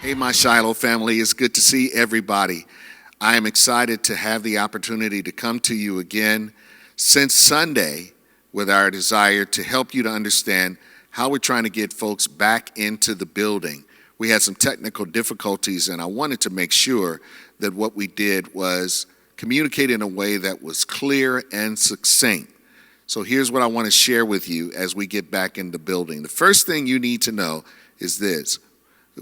Hey, my Shiloh family, it's good to see everybody. I am excited to have the opportunity to come to you again since Sunday with our desire to help you to understand how we're trying to get folks back into the building. We had some technical difficulties, and I wanted to make sure that what we did was communicate in a way that was clear and succinct. So here's what I want to share with you as we get back in the building. The first thing you need to know is this.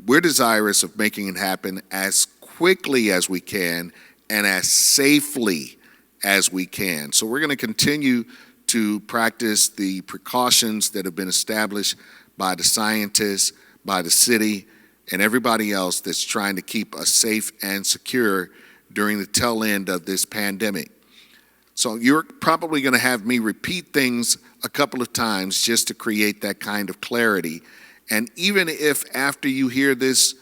We're desirous of making it happen as quickly as we can and as safely as we can. So we're going to continue to practice the precautions that have been established by the scientists, by the city, and everybody else that's trying to keep us safe and secure during the tail end of this pandemic. So you're probably going to have me repeat things a couple of times just to create that kind of clarity. And even if after you hear this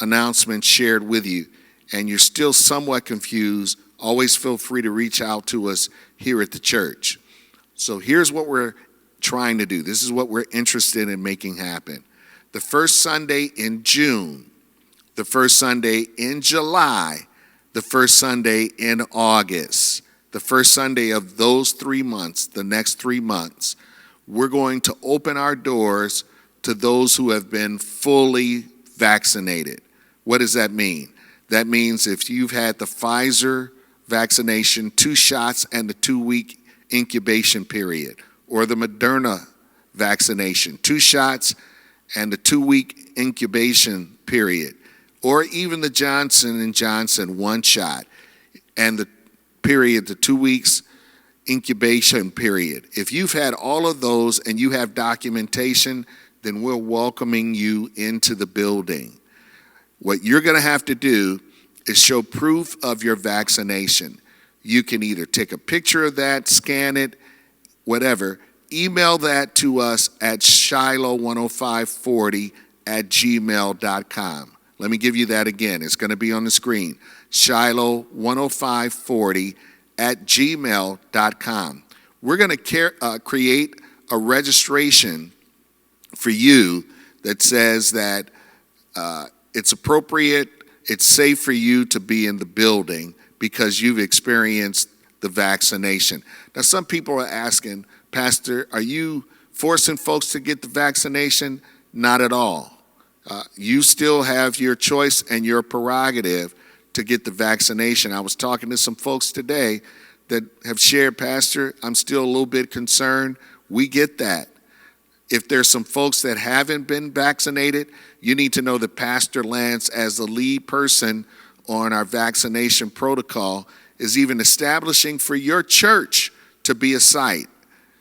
announcement shared with you and you're still somewhat confused, always feel free to reach out to us here at the church. So here's what we're trying to do. This is what we're interested in making happen. The first Sunday in June, the first Sunday in July, the first Sunday in August, the first Sunday of those 3 months, the next 3 months, we're going to open our doors to those who have been fully vaccinated. What does that mean? That means if you've had the Pfizer vaccination, 2 shots and the 2-week incubation period, or the Moderna vaccination, 2 shots and the 2-week incubation period, or even the Johnson & Johnson 1 shot and the period, the 2 weeks incubation period. If you've had all of those and you have documentation, then we're welcoming you into the building. What you're going to have to do is show proof of your vaccination. You can either take a picture of that, scan it, whatever. Email that to us at shiloh10540@gmail.com. Let me give you that again. It's going to be on the screen. shiloh10540@gmail.com. We're going to create a registration for you that says that it's appropriate, it's safe for you to be in the building because you've experienced the vaccination. Now, some people are asking, Pastor, are you forcing folks to get the vaccination? Not at all. You still have your choice and your prerogative to get the vaccination. I was talking to some folks today that have shared, Pastor, I'm still a little bit concerned. We get that. If there's some folks that haven't been vaccinated, you need to know that Pastor Lance, as the lead person on our vaccination protocol, is even establishing for your church to be a site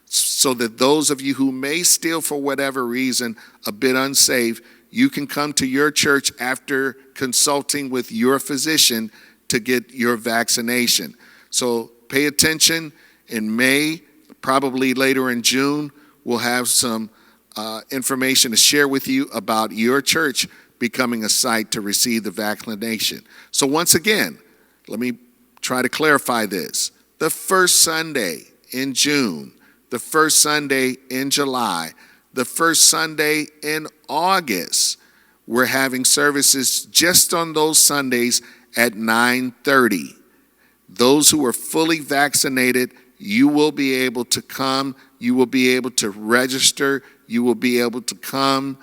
so that those of you who may still, for whatever reason, a bit unsafe, you can come to your church after consulting with your physician to get your vaccination. So pay attention. In May, probably later in June, we'll have some information to share with you about your church becoming a site to receive the vaccination. So once again, let me try to clarify this. The first Sunday in June, the first Sunday in July, the first Sunday in August, we're having services just on those Sundays at 9:30. Those who are fully vaccinated, you will be able to come, you will be able to register, you will be able to come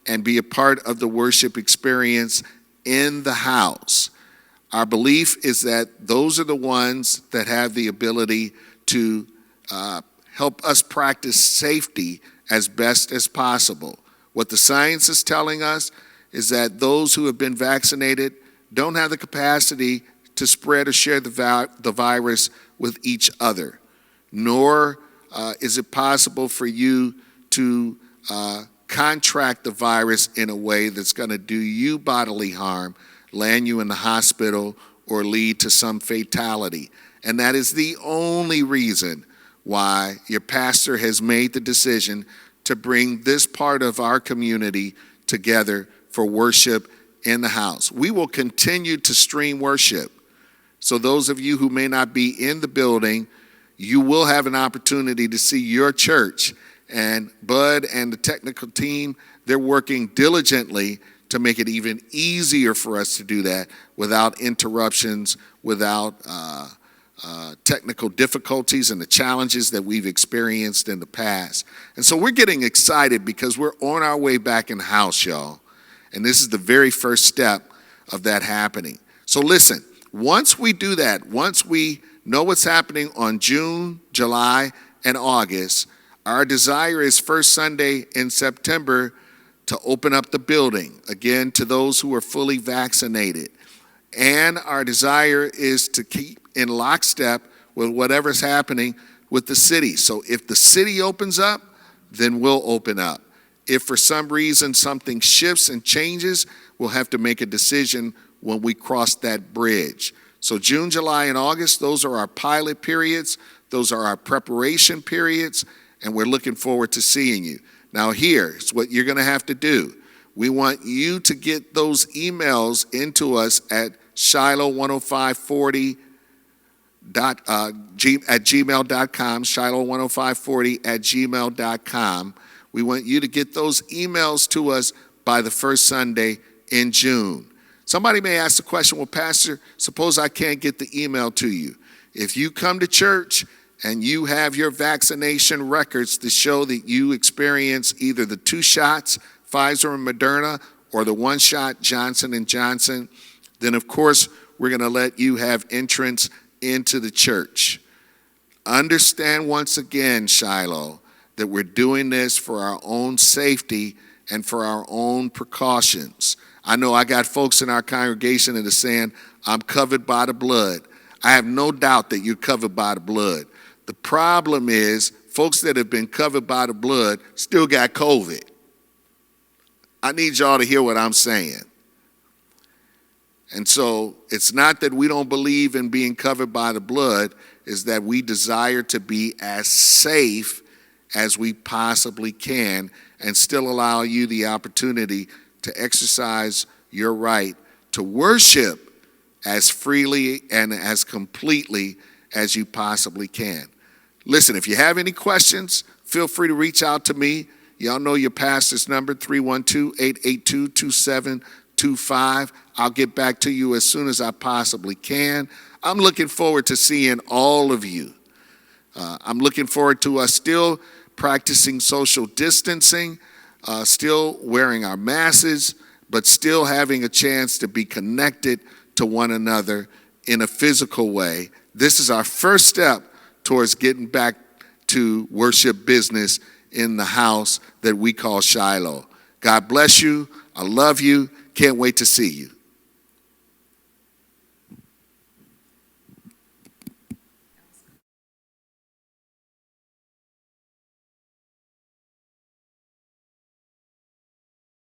and be a part of the worship experience in the house. Our belief is that those are the ones that have the ability to help us practice safety as best as possible. What the science is telling us is that those who have been vaccinated don't have the capacity to spread or share the virus with each other, nor is it possible for you to contract the virus in a way that's going to do you bodily harm, land you in the hospital, or lead to some fatality. And that is the only reason why your pastor has made the decision to bring this part of our community together for worship in the house. We will continue to stream worship. So those of you who may not be in the building, you will have an opportunity to see your church. And Bud and the technical team, they're working diligently to make it even easier for us to do that without interruptions, without technical difficulties and the challenges that we've experienced in the past. And so we're getting excited because we're on our way back in the house, y'all. And this is the very first step of that happening. So listen, once we do that, once we know what's happening on June, July, and August, our desire is first Sunday in September to open up the building, again, to those who are fully vaccinated. And our desire is to keep in lockstep with whatever's happening with the city. So if the city opens up, then we'll open up. If for some reason something shifts and changes, we'll have to make a decision when we cross that bridge. So June, July, and August, those are our pilot periods. Those are our preparation periods, and we're looking forward to seeing you. Now here's what you're going to have to do. We want you to get those emails into us at Shiloh10540 at gmail.com, Shiloh10540 at gmail.com. We want you to get those emails to us by the first Sunday in June. Somebody may ask the question, well, Pastor, suppose I can't get the email to you. If you come to church and you have your vaccination records to show that you experience either the 2 shots, Pfizer and Moderna, or the 1 shot, Johnson & Johnson, then of course we're going to let you have entrance into the church. Understand once again, Shiloh, that we're doing this for our own safety and for our own precautions. I know I got folks in our congregation that are saying, I'm covered by the blood. I have no doubt that you're covered by the blood. The problem is folks that have been covered by the blood still got COVID. I need y'all to hear what I'm saying. And so it's not that we don't believe in being covered by the blood, it's that we desire to be as safe as we possibly can and still allow you the opportunity to exercise your right to worship as freely and as completely as you possibly can. Listen, if you have any questions, feel free to reach out to me. Y'all know your pastor's number, 312-882-2725. I'll get back to you as soon as I possibly can. I'm looking forward to seeing all of you. I'm looking forward to us still practicing social distancing, still wearing our masks, but still having a chance to be connected to one another in a physical way. This is our first step towards getting back to worship business in the house that we call Shiloh. God bless you. I love you. Can't wait to see you.